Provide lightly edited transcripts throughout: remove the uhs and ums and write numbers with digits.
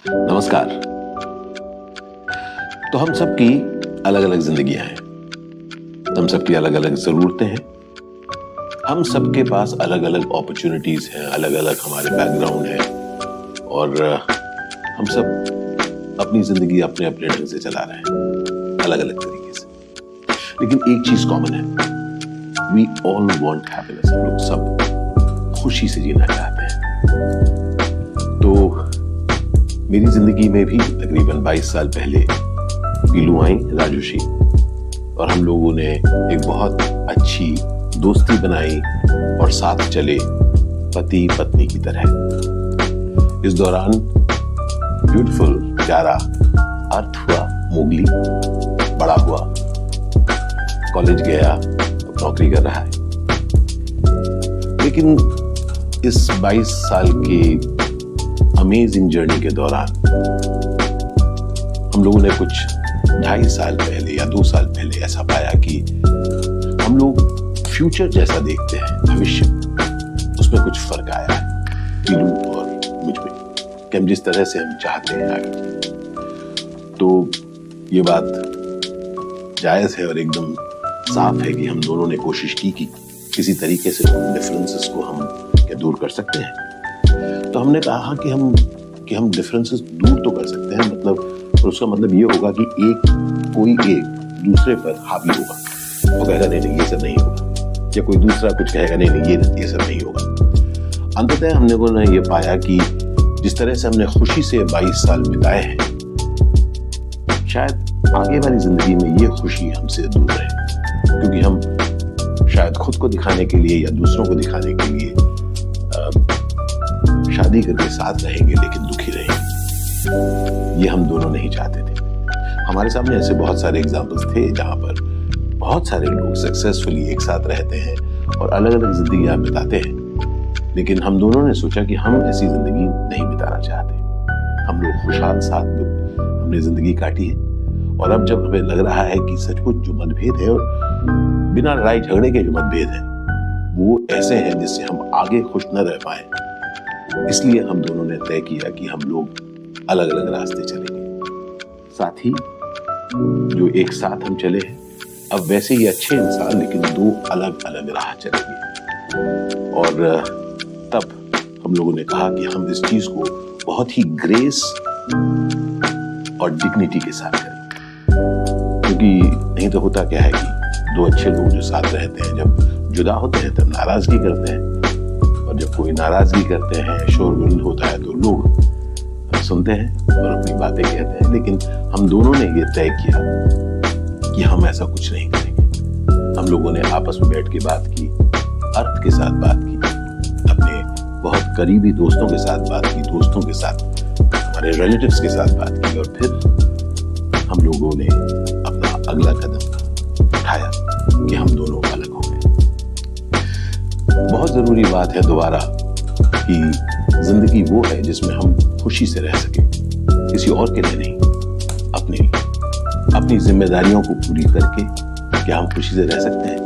नमस्कार। तो हम सबकी अलग अलग जिंदगियां हैं, हम सबकी अलग अलग जरूरतें हैं, हम सबके पास अलग अलग अपॉर्चुनिटीज हैं, अलग अलग हमारे बैकग्राउंड है और हम सब अपनी जिंदगी अपने अपने ढंग से चला रहे हैं अलग अलग तरीके से। लेकिन एक चीज कॉमन है, वी ऑल वांट हैप्पीनेस। हम लोग सब खुशी से जीना चाहते हैं। तो मेरी जिंदगी में भी तकरीबन 22 साल पहले पीलू आई राजूशी और हम लोगों ने एक बहुत अच्छी दोस्ती बनाई और साथ चले पति पत्नी की तरह। इस दौरान ब्यूटीफुल प्यारा अर्थ हुआ, मोगली बड़ा हुआ, कॉलेज गया, नौकरी कर रहा है। लेकिन इस 22 साल के अमेजिंग जर्नी के दौरान हम लोगों ने कुछ 2.5 साल पहले या 2 साल पहले ऐसा पाया कि हम लोग फ्यूचर जैसा देखते हैं, भविष्य, उसमें कुछ फर्क आया है पीलू और मुझ में, कि हम जिस तरह से हम चाहते हैं आगे। तो ये बात जायज है और एकदम साफ है कि हम दोनों ने कोशिश की कि किसी तरीके से उन डिफरेंसेस को हम क्या दूर कर सकते हैं। तो हमने कहा कि हम डिफरेंसेस दूर तो कर सकते हैं, मतलब, और उसका मतलब ये होगा कि कोई एक दूसरे पर हावी होगा, वो कहेगा नहीं ये सब नहीं होगा, या कोई दूसरा कुछ कहेगा नहीं ये सब नहीं होगा। अंततः हमने को ये पाया कि जिस तरह से हमने खुशी से 22 साल बिताए हैं, शायद आगे वाली जिंदगी में ये खुशी हमसे दूर रहे, क्योंकि हम शायद खुद को दिखाने के लिए या दूसरों को दिखाने के लिए शादी करके साथ रहेंगे लेकिन दुखी रहेंगे। ये हम दोनों नहीं चाहते थे। हमारे सामने ऐसे बहुत सारे एग्जाम्पल्स थे जहां पर बहुत सारे लोग सक्सेसफुली एक साथ रहते हैं और अलग अलग जिंदगियां बिताते हैं, लेकिन हम दोनों ने सोचा कि हम ऐसी जिंदगी नहीं बिताना चाहते। हम लोग खुशहाल साथ हमने जिंदगी काटी है और अब जब हमें लग रहा है कि सचमुच जो मतभेद है और बिना लड़ाई झगड़े के जो मतभेद है वो ऐसे हैं जिससे हम आगे खुश न रह पाए, इसलिए हम दोनों ने तय किया कि हम लोग अलग अलग रास्ते चलेंगे। साथ ही जो एक साथ हम चले हैं, अब वैसे ही अच्छे इंसान लेकिन 2 अलग अलग राह चलेंगे। और तब हम लोगों ने कहा कि हम इस चीज को बहुत ही ग्रेस और डिग्निटी के साथ करेंगे, क्योंकि नहीं तो होता क्या है कि 2 अच्छे लोग जो साथ रहते हैं जब जुदा होते हैं तब नाराजगी करते हैं, और जब कोई नाराजगी करते हैं, शोरगुल होता है तो लोग सुनते हैं और अपनी बातें कहते हैं। लेकिन हम दोनों ने ये तय किया कि हम ऐसा कुछ नहीं करेंगे। हम लोगों ने आपस में बैठ के बात की, अर्थ के साथ बात की, अपने बहुत करीबी दोस्तों के साथ बात की, दोस्तों के साथ, हमारे रिलेटिव्स के साथ बात की, और फिर हम लोगों ने अपना अगला कदम उठाया कि हम दोनों अलग हो गए। बहुत जरूरी बात है दोबारा कि जिंदगी वो है जिसमें हम खुशी से रह सके, किसी और के लिए नहीं, अपने लिए। अपनी जिम्मेदारियों को पूरी करके क्या हम खुशी से रह सकते हैं?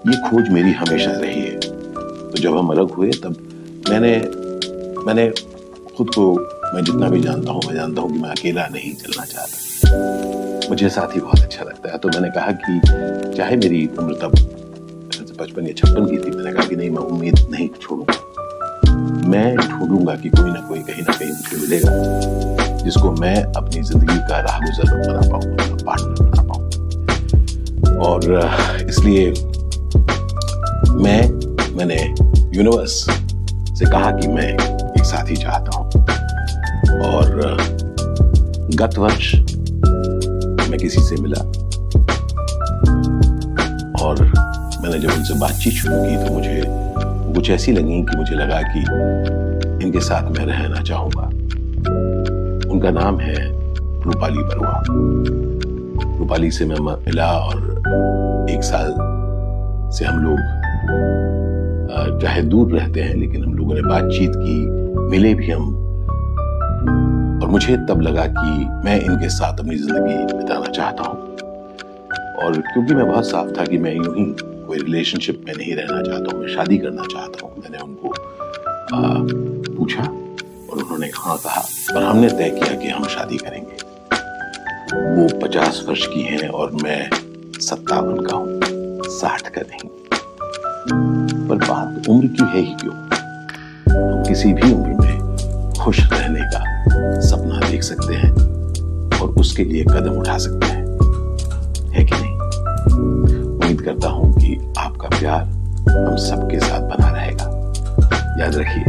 ये खोज मेरी हमेशा रही है। तो जब हम अलग हुए तब मैंने खुद को, मैं जितना भी जानता हूँ, मैं जानता हूँ कि मैं अकेला नहीं चलना चाहता, मुझे साथी बहुत अच्छा लगता है। तो मैंने कहा कि चाहे मेरी उम्र तब 55 या 56 की थी, मैंने कहा कि नहीं, मैं उम्मीद नहीं छोड़ूंगा। मैं ढूंढूंगा कि कोई ना कोई कहीं ना कहीं मुझे मिलेगा जिसको मैं अपनी जिंदगी का राह गुजर बना पाऊं, अपना पार्टनर बना पाऊं। और इसलिए मैंने यूनिवर्स से कहा कि मैं एक साथी चाहता हूं। और गत वर्ष मैं किसी से मिला और मैंने जब उनसे बातचीत शुरू की तो मुझे कुछ ऐसी लगी कि मुझे लगा कि इनके साथ मैं रहना चाहूंगा। उनका नाम है रूपाली बरुआ। रूपाली से मैं मिला और 1 साल से हम लोग चाहे दूर रहते हैं लेकिन हम लोगों ने बातचीत की, मिले भी हम, और मुझे तब लगा कि मैं इनके साथ अपनी जिंदगी बिताना चाहता हूँ। और क्योंकि मैं बहुत साफ था कि मैं यूं ही कोई रिलेशनशिप में नहीं रहना चाहता हूँ, मैं शादी करना चाहता हूँ, मैंने उनको पूछा और उन्होंने हाँ कहा और हमने तय किया कि हम शादी करेंगे। वो 50 वर्ष की हैं और मैं 57 का हूं, 60 का नहीं। पर बात उम्र की है ही क्यों, हम किसी भी उम्र में खुश रहने का सपना देख सकते हैं और उसके लिए कदम उठा सकते हैं, है कि नहीं? उम्मीद करता हूं कि आपका प्यार हम सबके साथ बना रहेगा। याद रखिए,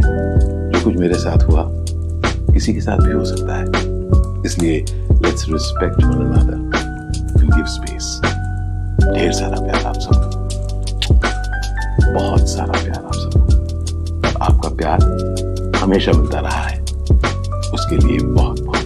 जो कुछ मेरे साथ हुआ किसी के साथ भी हो सकता है, इसलिए let's respect one another and give space. ढेर सारा प्यार आप सबको, बहुत सारा प्यार आप सबको। आपका प्यार हमेशा मिलता रहा है, उसके लिए बहुत बहुत